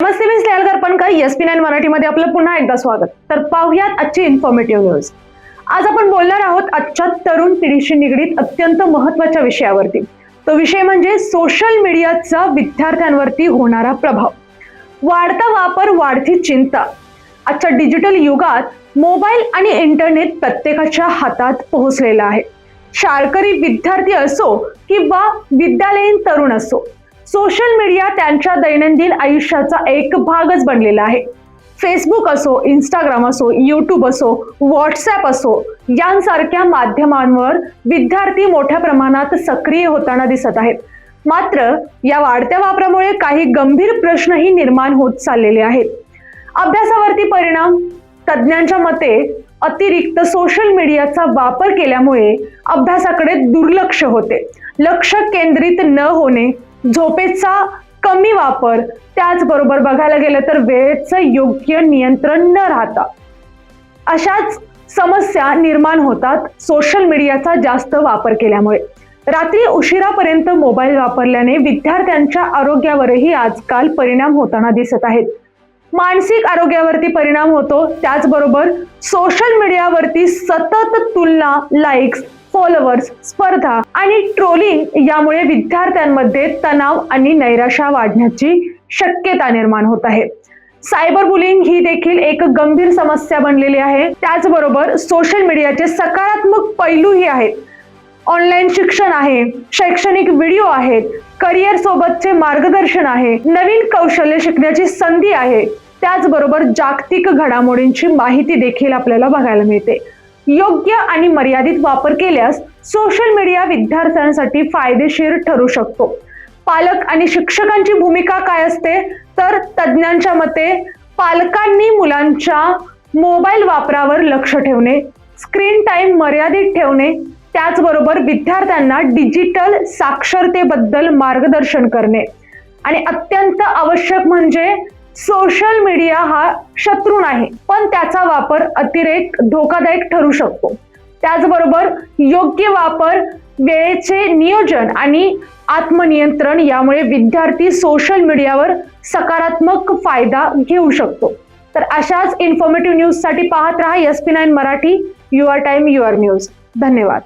नमस्ते, मी Snehal करपणकर. SP9 मराठीमध्ये आपलं पुन्हा एकदा स्वागत. तर पाहूयात आजची इन्फॉर्मेटिव्ह न्यूज. आज आपण बोलणार आहोत आजच्या तरुण पिढीशी निगडीत अत्यंत महत्त्वाच्या विषयावरती. तो विषय म्हणजे सोशल मीडियाचा विद्यार्थ्यांवरती होणारा प्रभाव. वाढता वापर, वाढती चिंता. आजच्या डिजिटल युगात मोबाईल आणि इंटरनेट प्रत्येकाच्या हातात पोहोचलेला आहे. शाळकरी विद्यार्थी असो किंवा विद्यालयीन तरुण असो, सोशल मीडिया त्यांच्या दैनंदिन आयुष्याचा एक भागच बनलेला आहे. फेसबुक असो, इंस्टाग्राम असो, यूट्यूब असो, व्हॉट्सॲप असो, यांसारख्या माध्यमांवर विद्यार्थी मोठ्या प्रमाणात सक्रिय होताना दिसत आहेत. मात्र या वाढत्या वापरामुळे काही गंभीर प्रश्नही निर्माण होत चाललेले आहेत. अभ्यासावरती परिणाम. तज्ज्ञांच्या मते अतिरिक्त सोशल मीडियाचा वापर केल्यामुळे अभ्यासाकडे दुर्लक्ष होते, लक्ष केंद्रित न होणे, झोपेचा कमी वापर, त्याचबरोबर बघायला गेलं तर वेळेचं योग्य नियंत्रण न राहता अशाच समस्या निर्माण होतात सोशल मीडियाचा जास्त वापर केल्यामुळे. रात्री उशिरापर्यंत मोबाईल वापरल्याने विद्यार्थ्यांच्या आरोग्यावरही आजकाल परिणाम होताना दिसत आहेत. मानसिक आरोग्यावरती परिणाम होतो. त्याचबरोबर सोशल मीडियावरती सतत तुलना, लाईक्स, फॉलोअर्स, स्पर्धा आणि ट्रोलिंग यामुळे विद्यार्थ्यांमध्ये तणाव आणि नैराश्य वाढण्याची शक्यता निर्माण होत आहे. सायबर बुलिंग ही देखील एक गंभीर समस्या बनलेली आहे. त्याचबरोबर सोशल मीडियाचे सकारात्मक पैलूही आहेत. ऑनलाईन शिक्षण आहे, शैक्षणिक व्हिडिओ आहेत, करिअर सोबतचे मार्गदर्शन आहे, नवीन कौशल्य शिकण्याची संधी आहे. त्याचबरोबर जागतिक घडामोडींची माहिती देखील आपल्याला बघायला मिळते. योग्य आणि मर्यादित वापर केल्यास सोशल मीडिया विद्यार्थ्यांसाठी फायदेशीर ठरू शकतो. पालक आणि शिक्षकांची भूमिका काय असते, तर तज्ज्ञांच्या मते पालकांनी मुलांच्या मोबाईल वापरावर लक्ष ठेवणे, स्क्रीन टाइम मर्यादित ठेवणे, त्याचबरोबर विद्यार्थ्यांना डिजिटल साक्षरतेबद्दल मार्गदर्शन करणे आणि अत्यंत आवश्यक म्हणजे सोशल मीडिया हा शत्रू नाही, पण त्याचा वापर अतिरेक धोकादायक ठरू शकतो. त्याचबरोबर योग्य वापर, वेळेचे नियोजन आणि आत्मनियंत्रण यामुळे विद्यार्थी सोशल मीडियावर सकारात्मक फायदा घेऊ शकतो. तर अशाच इन्फॉर्मेटिव्ह न्यूजसाठी पाहत रहा SP9 Marathi. Your time your news. धन्यवाद.